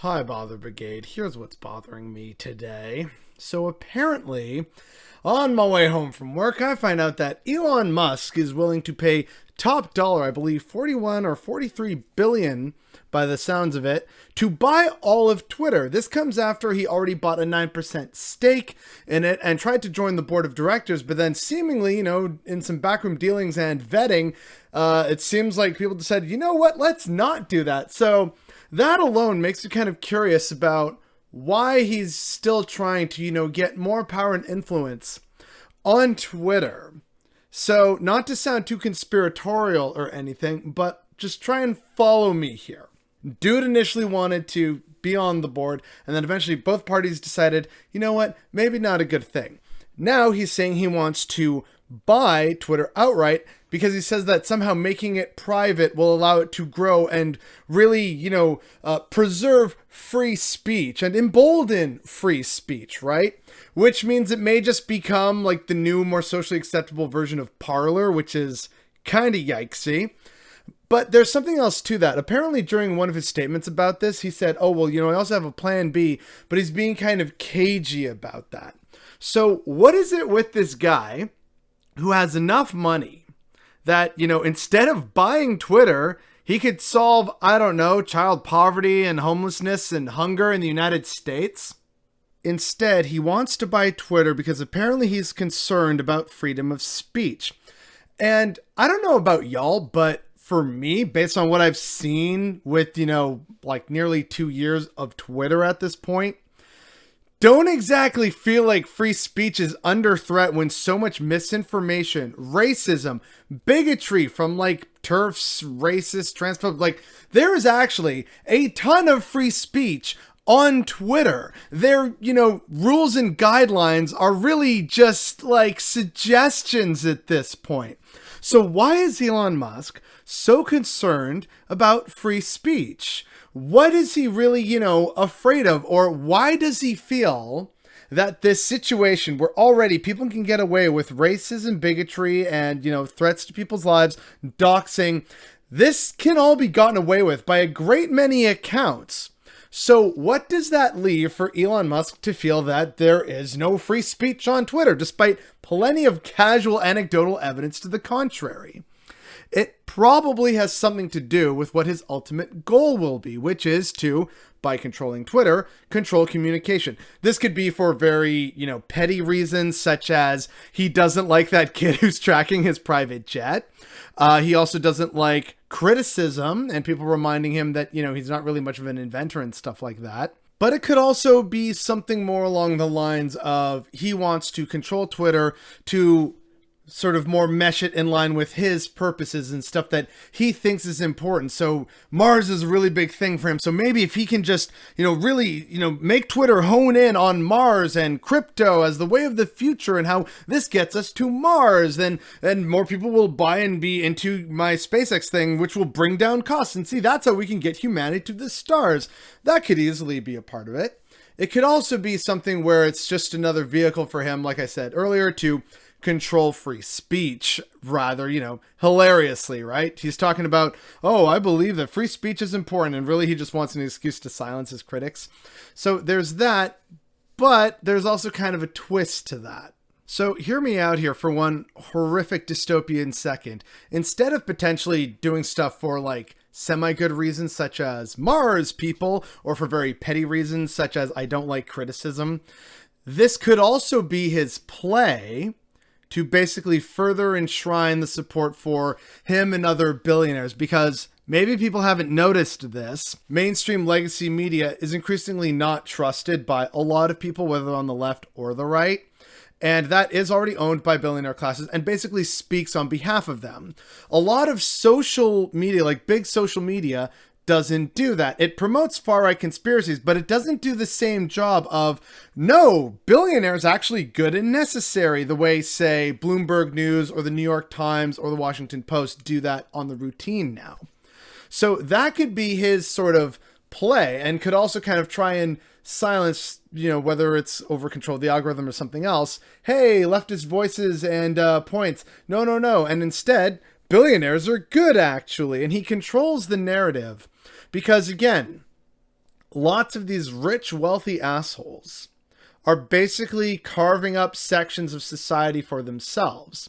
Hi, Bother Brigade. Here's what's bothering me today. So apparently, on my way home from work, I find out that Elon Musk is willing to pay top dollar, I believe 41 or 43 billion by the sounds of it, to buy all of Twitter. This comes after he already bought a 9% stake in it and tried to join the board of directors, but then seemingly, in some backroom dealings and vetting, it seems like people decided, you know what, let's not do that. So that alone makes me kind of curious about why he's still trying to, get more power and influence on Twitter. So not to sound too conspiratorial or anything, but just try and follow me here. Dude initially wanted to be on the board, and then eventually both parties decided, you know what, maybe not a good thing. Now he's saying he wants to buy Twitter outright because he says that somehow making it private will allow it to grow and really, preserve free speech and embolden free speech, right? Which means it may just become like the new, more socially acceptable version of Parler, which is kind of yikesy. But there's something else to that. Apparently during one of his statements about this, he said, I also have a plan B, but he's being kind of cagey about that. So what is it with this guy who has enough money that, instead of buying Twitter, he could solve, child poverty and homelessness and hunger in the United States? Instead, he wants to buy Twitter because apparently he's concerned about freedom of speech. And I don't know about y'all, but for me, based on what I've seen with, nearly 2 years of Twitter at this point, don't exactly feel like free speech is under threat when so much misinformation, racism, bigotry from TERFs, racists, transphobic, there is actually a ton of free speech on Twitter. Their, rules and guidelines are really just suggestions at this point. So why is Elon Musk so concerned about free speech? What is he really, afraid of? Or why does he feel that this situation where already people can get away with racism, bigotry, and, threats to people's lives, doxing, this can all be gotten away with by a great many accounts? So what does that leave for Elon Musk to feel that there is no free speech on Twitter, despite plenty of casual anecdotal evidence to the contrary? It probably has something to do with what his ultimate goal will be, which is to, by controlling Twitter, control communication. This could be for very, petty reasons, such as he doesn't like that kid who's tracking his private jet. He also doesn't like criticism and people reminding him that, he's not really much of an inventor and stuff like that. But it could also be something more along the lines of he wants to control Twitter to sort of more mesh it in line with his purposes and stuff that he thinks is important. So Mars is a really big thing for him. So maybe if he can just, really, make Twitter hone in on Mars and crypto as the way of the future and how this gets us to Mars, then more people will buy and be into my SpaceX thing, which will bring down costs. And see, that's how we can get humanity to the stars. That could easily be a part of it. It could also be something where it's just another vehicle for him, like I said earlier, to control free speech, rather, hilariously, right? He's talking about, I believe that free speech is important, and really he just wants an excuse to silence his critics. So there's that, but there's also kind of a twist to that. So hear me out here for one horrific dystopian second. Instead of potentially doing stuff for semi-good reasons such as Mars people, or for very petty reasons such as I don't like criticism, this could also be his play to basically further enshrine the support for him and other billionaires, because maybe people haven't noticed this. Mainstream legacy media is increasingly not trusted by a lot of people, whether on the left or the right. And that is already owned by billionaire classes and basically speaks on behalf of them. A lot of social media, big social media, doesn't do that. It promotes far-right conspiracies, but it doesn't do the same job of, no, billionaires actually good and necessary, the way, say, Bloomberg News or the New York Times or the Washington Post do that on the routine now. So that could be his sort of play, and could also kind of try and silence, whether it's over control of the algorithm or something else. Hey, leftist voices and points. No. And instead, billionaires are good, actually. And he controls the narrative because, again, lots of these rich, wealthy assholes are basically carving up sections of society for themselves.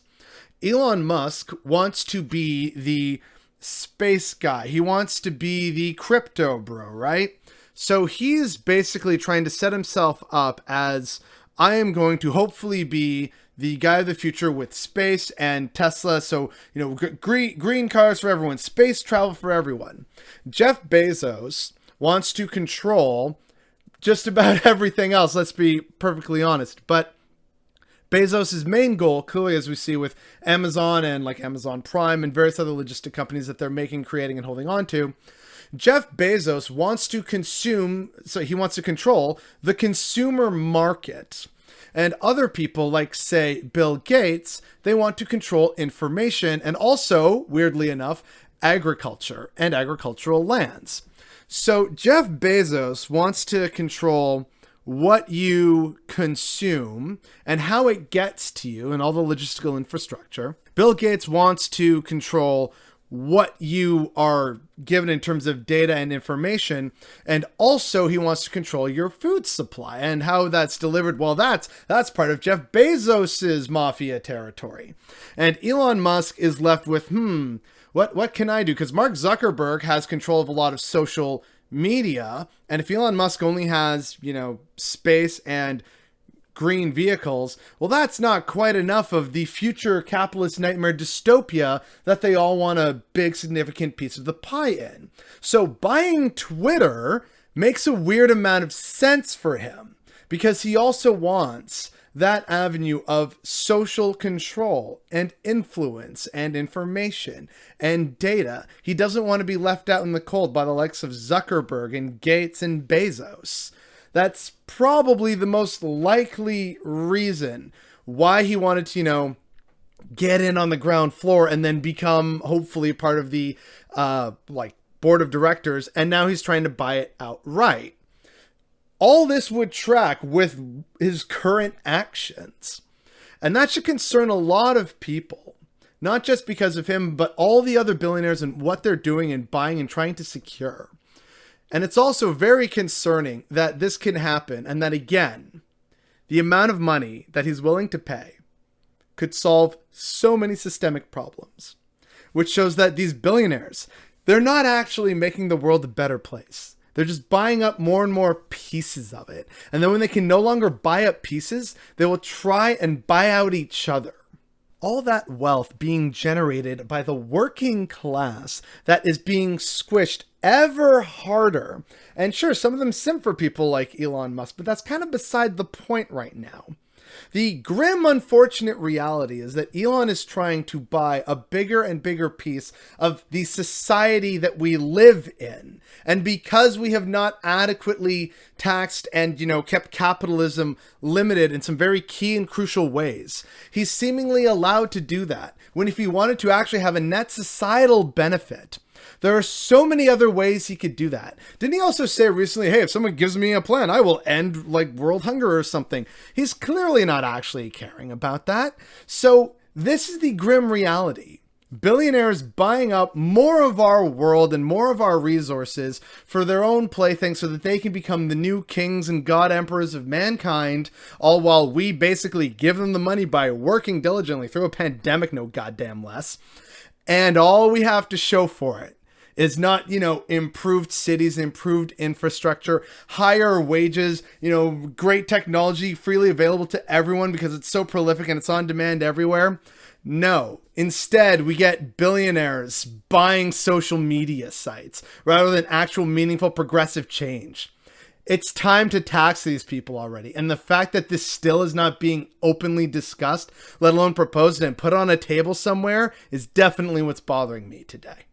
Elon Musk wants to be the space guy. He wants to be the crypto bro, right? So he's basically trying to set himself up as, I am going to hopefully be the guy of the future with space and Tesla. So, green cars for everyone, space travel for everyone. Jeff Bezos wants to control just about everything else. Let's be perfectly honest. But Bezos' main goal, clearly, as we see with Amazon and like Amazon Prime and various other logistic companies that they're making, creating, and holding on to, Jeff Bezos wants to he wants to control the consumer market. And other people, like, say, Bill Gates, they want to control information and also, weirdly enough, agriculture and agricultural lands. So Jeff Bezos wants to control what you consume and how it gets to you and all the logistical infrastructure. Bill Gates wants to control what you are given in terms of data and information, and also he wants to control your food supply and how that's delivered. Well, that's part of Jeff Bezos's mafia territory. And Elon Musk is left with, what can I do? Because Mark Zuckerberg has control of a lot of social media, and if Elon Musk only has, space and green vehicles, well, that's not quite enough of the future capitalist nightmare dystopia that they all want a big significant piece of the pie in. So buying Twitter makes a weird amount of sense for him because he also wants that avenue of social control and influence and information and data. He doesn't want to be left out in the cold by the likes of Zuckerberg and Gates and Bezos. That's probably the most likely reason why he wanted to, get in on the ground floor and then become hopefully part of the board of directors. And now he's trying to buy it outright. All this would track with his current actions. And that should concern a lot of people, not just because of him, but all the other billionaires and what they're doing and buying and trying to secure. And it's also very concerning that this can happen and that, again, the amount of money that he's willing to pay could solve so many systemic problems, which shows that these billionaires, they're not actually making the world a better place. They're just buying up more and more pieces of it. And then when they can no longer buy up pieces, they will try and buy out each other. All that wealth being generated by the working class that is being squished ever harder. And sure, some of them sim for people like Elon Musk, but that's kind of beside the point right now. The grim, unfortunate reality is that Elon is trying to buy a bigger and bigger piece of the society that we live in. And because we have not adequately taxed and, kept capitalism limited in some very key and crucial ways, he's seemingly allowed to do that. When if he wanted to actually have a net societal benefit, there are so many other ways he could do that. Didn't he also say recently, hey, if someone gives me a plan, I will end world hunger or something? He's clearly not actually caring about that. So this is the grim reality. Billionaires buying up more of our world and more of our resources for their own plaything so that they can become the new kings and god emperors of mankind, all while we basically give them the money by working diligently through a pandemic, no goddamn less. And all we have to show for it is not, improved cities, improved infrastructure, higher wages, great technology freely available to everyone because it's so prolific and it's on demand everywhere. No, instead we get billionaires buying social media sites rather than actual meaningful progressive change. It's time to tax these people already. And the fact that this still is not being openly discussed, let alone proposed and put on a table somewhere, is definitely what's bothering me today.